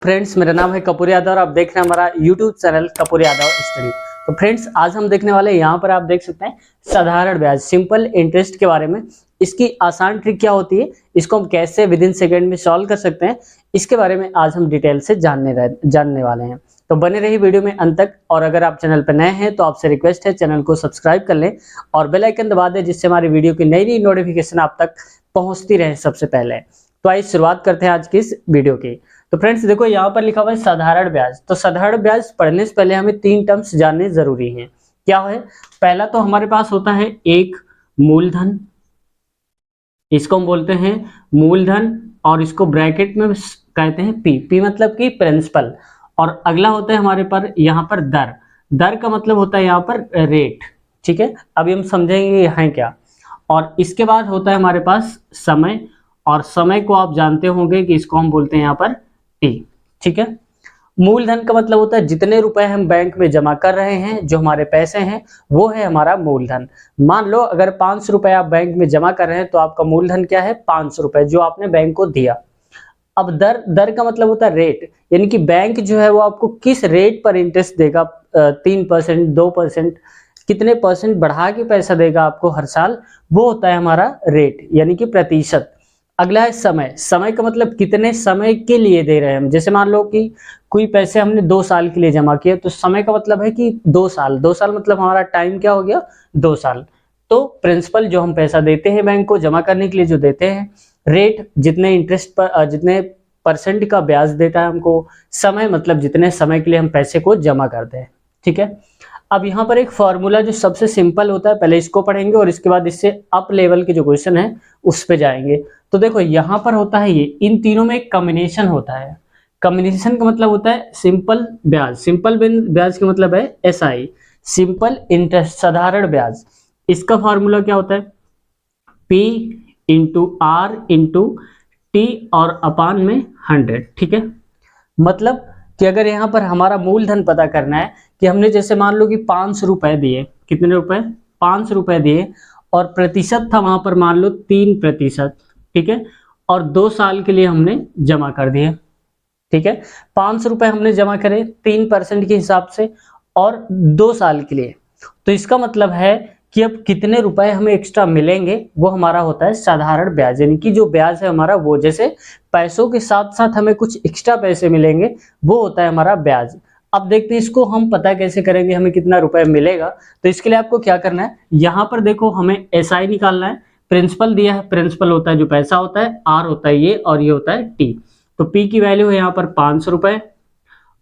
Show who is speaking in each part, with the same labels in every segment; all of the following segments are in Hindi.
Speaker 1: फ्रेंड्स, मेरा नाम है कपूर यादव और आप देख रहे हैं हमारा YouTube channel Kapoor Yadav study. तो फ्रेंड्स, आज हम देखने वाले हैं यहाँ पर आप देख सकते हैं साधारण ब्याज, सिंपल इंटरेस्ट के बारे में। इसकी आसान ट्रिक क्या होती है, इसको हम कैसे विद इन सेकेंड में सॉल्व कर सकते हैं, इसके बारे में आज हम डिटेल से जानने वाले हैं। तो बने रहिए वीडियो में अंत तक। और अगर आप चैनल पर नए हैं तो आपसे रिक्वेस्ट है चैनल को सब्सक्राइब कर लें और बेल आइकन दबा दें, जिससे हमारी वीडियो की नई नोटिफिकेशन आप तक पहुंचती रहे सबसे पहले। तो आइए शुरुआत करते हैं आज की इस वीडियो की। तो फ्रेंड्स देखो, यहाँ पर लिखा हुआ है साधारण ब्याज। तो साधारण ब्याज पढ़ने से पहले हमें तीन टर्म्स जानने जरूरी हैं। क्या है? पहला तो हमारे पास होता है एक मूलधन, इसको हम बोलते हैं मूलधन और इसको ब्रैकेट में कहते हैं पी। पी मतलब कि प्रिंसिपल। और अगला होता है हमारे पर यहाँ पर दर। दर का मतलब होता है यहाँ पर रेट। ठीक है, अभी हम समझेंगे यहाँ क्या। और इसके बाद होता है हमारे पास समय, और समय को आप जानते होंगे कि इसको हम बोलते हैं यहाँ पर टी। ठीक है, मूलधन का मतलब होता है जितने रुपए हम बैंक में जमा कर रहे हैं, जो हमारे पैसे हैं, वो है हमारा मूलधन। मान लो अगर 500 रुपए आप बैंक में जमा कर रहे हैं तो आपका मूलधन क्या है? 500 रुपए, जो आपने बैंक को दिया। अब दर, दर का मतलब होता है रेट, यानी कि बैंक जो है वो आपको किस रेट पर इंटरेस्ट देगा, 3%, 2%, कितने परसेंट बढ़ा के पैसा देगा आपको हर साल, वो होता है हमारा रेट, यानी कि प्रतिशत। अगला है समय। समय का मतलब कितने समय के लिए दे रहे हैं हम। जैसे मान लो कि कोई पैसे हमने 2 साल के लिए जमा किए, तो समय का मतलब है कि 2 साल। 2 साल मतलब हमारा टाइम क्या हो गया? 2 साल। तो प्रिंसिपल जो हम पैसा देते हैं बैंक को जमा करने के लिए जो देते हैं, रेट जितने इंटरेस्ट पर जितने परसेंट का ब्याज देता है हमको, समय मतलब जितने समय के लिए हम पैसे को जमा करते हैं। ठीक है, अब यहाँ पर एक फॉर्मूला जो सबसे सिंपल होता है, पहले इसको पढ़ेंगे और इसके बाद इससे अप लेवल के जो क्वेश्चन है उस पे जाएंगे। तो देखो यहाँ पर होता है ये, इन तीनों में एक कॉम्बिनेशन होता है। कॉम्बिनेशन का मतलब होता है सिंपल ब्याज। सिंपल ब्याज का मतलब है एसआई, सिंपल इंटरेस्ट, साधारण ब्याज। इसका फॉर्मूला क्या होता है? P into R into T और अपान में 100। ठीक है, मतलब कि अगर यहाँ पर हमारा मूलधन पता करना है कि हमने जैसे मान लो कि 500 रुपए दिए, कितने रुपए? 500 रुपए दिए, और प्रतिशत था वहां पर मान लो 3%। ठीक है, और 2 साल के लिए हमने जमा कर दिए। ठीक है, 500 रुपए हमने जमा करे 3% के हिसाब से और 2 साल के लिए। तो इसका मतलब है कि अब कितने रुपए हमें एक्स्ट्रा मिलेंगे, वो हमारा होता है साधारण ब्याज, यानी कि जो ब्याज है हमारा वो, जैसे पैसों के साथ साथ हमें कुछ एक्स्ट्रा पैसे मिलेंगे, वो होता है हमारा ब्याज। अब देखते हैं इसको हम पता कैसे करेंगे हमें कितना रुपए मिलेगा। तो इसके लिए आपको क्या करना है, यहाँ पर देखो हमें एसआई निकालना है। प्रिंसिपल दिया है, प्रिंसिपल होता है जो पैसा होता है, आर होता है ये, और ये होता है टी। तो पी की वैल्यू है यहाँ पर 500 रुपए,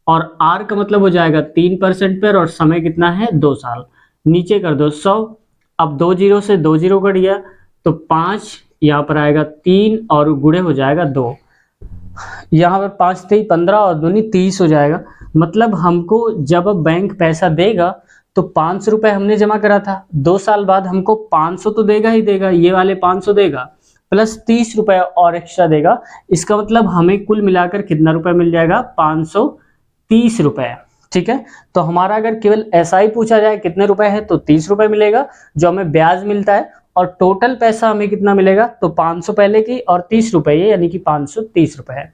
Speaker 1: और आर का मतलब हो जाएगा 3% पर, और समय कितना है? 2 साल। नीचे कर दो 100। अब 2 जीरो से 2 जीरो कट गया तो 5, यहाँ पर आएगा 3 और गुणे हो जाएगा 2। यहाँ पर 5 3 15 और दूनी 30 हो जाएगा। मतलब हमको जब बैंक पैसा देगा तो 500 रुपए हमने जमा करा था, 2 साल बाद हमको 500 तो देगा ही देगा, ये वाले 500 देगा, प्लस 30 रुपए और एक्स्ट्रा देगा। इसका मतलब हमें कुल मिलाकर कितना रुपए मिल जाएगा? 530 रुपए। ठीक है, तो हमारा अगर केवल एसआई पूछा जाए कितने रुपए है, तो 30 रुपए मिलेगा जो हमें ब्याज मिलता है, और टोटल पैसा हमें कितना मिलेगा? तो 500 पहले की और 30 रुपए ये, यानी कि 530 रुपए है।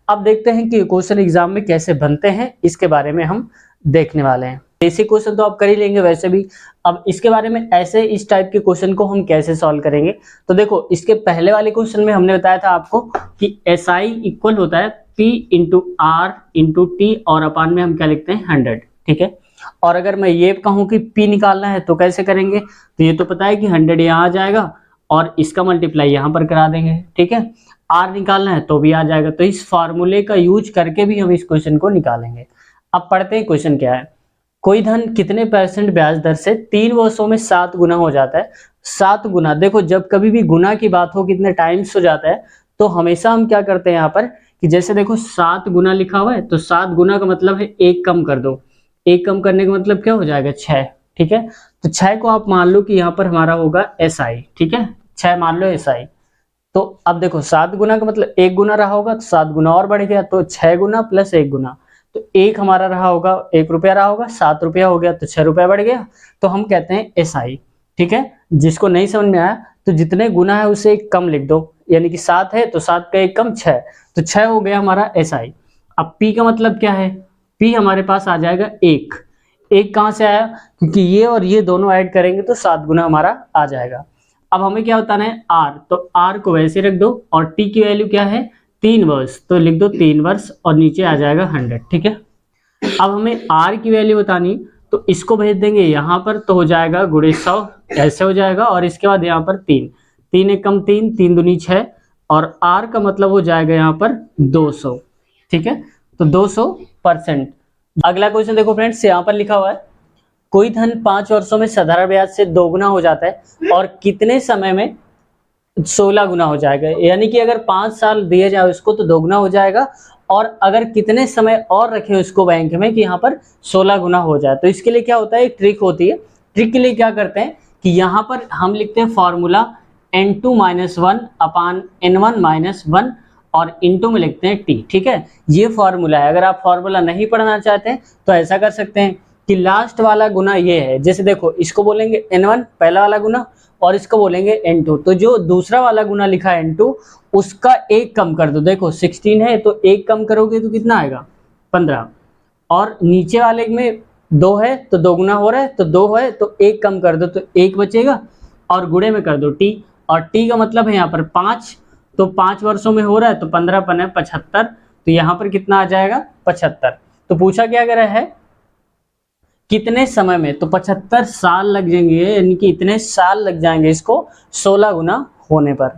Speaker 1: अब देखते हैं कि क्वेश्चन एग्जाम में कैसे बनते हैं, इसके बारे में हम देखने वाले हैं। बेसिक क्वेश्चन तो आप कर ही लेंगे वैसे भी। अब इसके बारे में ऐसे इस टाइप के क्वेश्चन को हम कैसे सॉल्व करेंगे, तो देखो इसके पहले वाले क्वेश्चन में हमने बताया था आपको कि एसआई इक्वल होता है P into R into T, और अपान में हम क्या लिखते हैं? 100। ठीक है, और अगर मैं ये कहूं कि पी निकालना है तो कैसे करेंगे? तो ये तो पता है कि 100 यहाँ आ जाएगा और इसका मल्टीप्लाई यहाँ पर करा देंगे। ठीक है, आर निकालना है तो भी आ जाएगा। तो इस फार्मूले का यूज करके भी हम इस क्वेश्चन को निकालेंगे। अब पढ़ते हैं क्वेश्चन क्या है। कोई धन कितने % ब्याज दर से 3 वर्षों में 7 गुना हो जाता है? 7 गुना। देखो जब कभी भी गुना की बात हो, कितने टाइम्स हो जाता है, तो हमेशा हम क्या करते हैं यहाँ पर कि जैसे देखो 7 गुना लिखा हुआ है, तो 7 गुना का मतलब है 1 कम कर दो। 1 कम करने का मतलब क्या हो जाएगा? 6। ठीक है, तो 6 को आप मान लो कि यहाँ पर हमारा होगा एसआई। ठीक है, 6 मान लो एसआई। तो अब देखो 7 गुना का मतलब 1 गुना रहा होगा, तो 7 गुना और बढ़ गया, तो 6 गुना प्लस 1 गुना, तो 1 हमारा रहा होगा, 1 रुपया रहा होगा, 7 रुपया हो गया, तो 6 रुपया बढ़ गया, तो हम कहते हैं एसआई। ठीक है, जिसको नहीं समझ में आया तो जितने गुना है उसे 1 कम लिख दो, यानी कि 7 है तो 7 का 1 कम 6, तो 6 हो गया हमारा एसआई। अब P का मतलब क्या है, P हमारे पास आ जाएगा 1। 1 कहाँ से आया, क्योंकि ये और ये दोनों ऐड करेंगे तो 7 गुना हमारा आ जाएगा। अब हमें क्या बताना है R, तो R को वैसे रख दो और T की वैल्यू क्या है 3 वर्ष, तो लिख दो 3 वर्ष और नीचे आ जाएगा 100। ठीक है, अब हमें R की वैल्यू बतानी, तो इसको भेज देंगे यहाँ पर, तो हो जाएगा गुणे 100 ऐसे हो जाएगा, और इसके बाद यहाँ पर 3, 3 एक कम 3, 3 दूनी 6, और R का मतलब हो जाएगा यहाँ पर 200। ठीक है, तो 200%। अगला क्वेश्चन देखो फ्रेंड्स, यहाँ पर लिखा हुआ है कोई धन 5 वर्षों में साधारण ब्याज से 2 गुना हो जाता है और कितने समय में 16 गुना हो जाएगा। यानी कि अगर 5 साल दिए जाए उसको तो 2 गुना हो जाएगा, और अगर कितने समय और रखें उसको बैंक में कि यहाँ पर 16 गुना हो जाए। तो इसके लिए क्या होता है, एक ट्रिक होती है। ट्रिक के लिए क्या करते हैं कि यहाँ पर हम लिखते हैं फॉर्मूला n2 - 1 अपान n1 - 1 और इंटू में लिखते हैं t। ठीक है, ये फॉर्मूला है। अगर आप फॉर्मूला नहीं पढ़ना चाहते हैं तो ऐसा कर सकते हैं कि लास्ट वाला गुना ये है, जैसे देखो इसको बोलेंगे n1 पहला वाला गुना और इसको बोलेंगे n2, तो जो दूसरा वाला गुना लिखा है n2 उसका एक कम कर दो। देखो 16 है तो एक कम करोगे तो कितना आएगा 15, और नीचे वाले में 2 है तो 2 गुना हो रहा है, तो 2 है तो एक कम कर दो तो 1 बचेगा, और गुणे में कर दो t, और t का मतलब है यहाँ पर 5, तो 5 वर्षों में हो रहा है तो 15 पने 75, तो यहाँ पर कितना आ जाएगा 75। तो पूछा क्या गया है कितने समय में, तो 75 साल लग जाएंगे, यानी कि इतने साल लग जाएंगे इसको 16 गुना होने पर।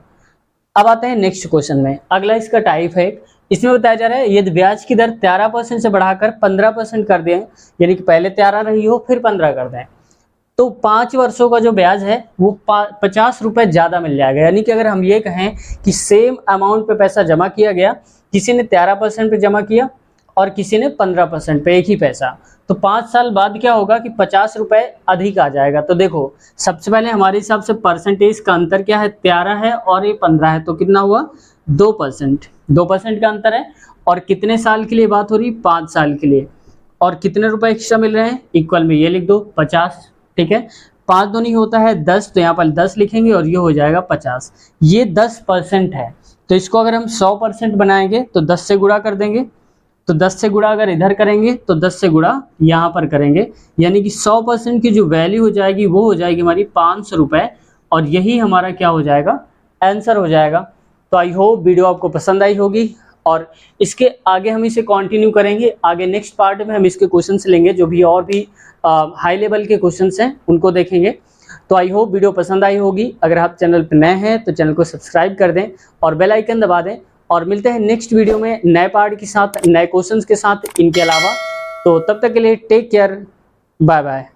Speaker 1: अब आते हैं नेक्स्ट क्वेश्चन में। अगला इसका टाइप है, इसमें बताया जा रहा है यदि ब्याज की दर 13% से बढ़ाकर 15% कर दें, यानी कि पहले 13 रही हो फिर 15 कर दें, तो 5 वर्षों का जो ब्याज है वो 50 रुपए ज्यादा मिल जाएगा। यानी कि अगर हम ये कहें कि सेम अमाउंट पे पैसा जमा किया गया, किसी ने 13% पे जमा किया और किसी ने 15% पे एक ही पैसा, तो 5 साल बाद क्या होगा कि 50 रुपए अधिक आ जाएगा। तो देखो सबसे पहले हमारे हिसाब से परसेंटेज का अंतर क्या है, 13 है और ये 15 है, तो कितना हुआ 2%। 2% का अंतर है, और कितने साल के लिए बात हो रही, 5 साल के लिए, और कितने रुपए एक्स्ट्रा मिल रहे हैं, इक्वल में ये लिख दो 50। ठीक है, 5 दूनी होता है 10, तो यहाँ पर 10 लिखेंगे और ये हो जाएगा 50। ये 10% है, तो इसको अगर हम 100% बनाएंगे तो 10 से गुणा कर देंगे, तो 10 से गुणा अगर इधर करेंगे तो 10 से गुणा यहाँ पर करेंगे, यानी कि 100% की जो वैल्यू हो जाएगी वो हो जाएगी हमारी 500 रुपए, और यही हमारा क्या हो जाएगा आंसर हो जाएगा। तो आई होप वीडियो आपको पसंद आई होगी, और इसके आगे हम इसे कंटिन्यू करेंगे। आगे नेक्स्ट पार्ट में हम इसके क्वेश्चंस लेंगे, जो भी और भी हाई लेवल के क्वेश्चंस हैं उनको देखेंगे। तो आई होप वीडियो पसंद आई होगी। अगर आप चैनल पर नए हैं तो चैनल को सब्सक्राइब कर दें और बेल आइकन दबा दें, और मिलते हैं नेक्स्ट वीडियो में नए पार्ट के साथ, नए क्वेश्चंस के साथ इनके अलावा। तो तब तक के लिए टेक केयर, बाय बाय।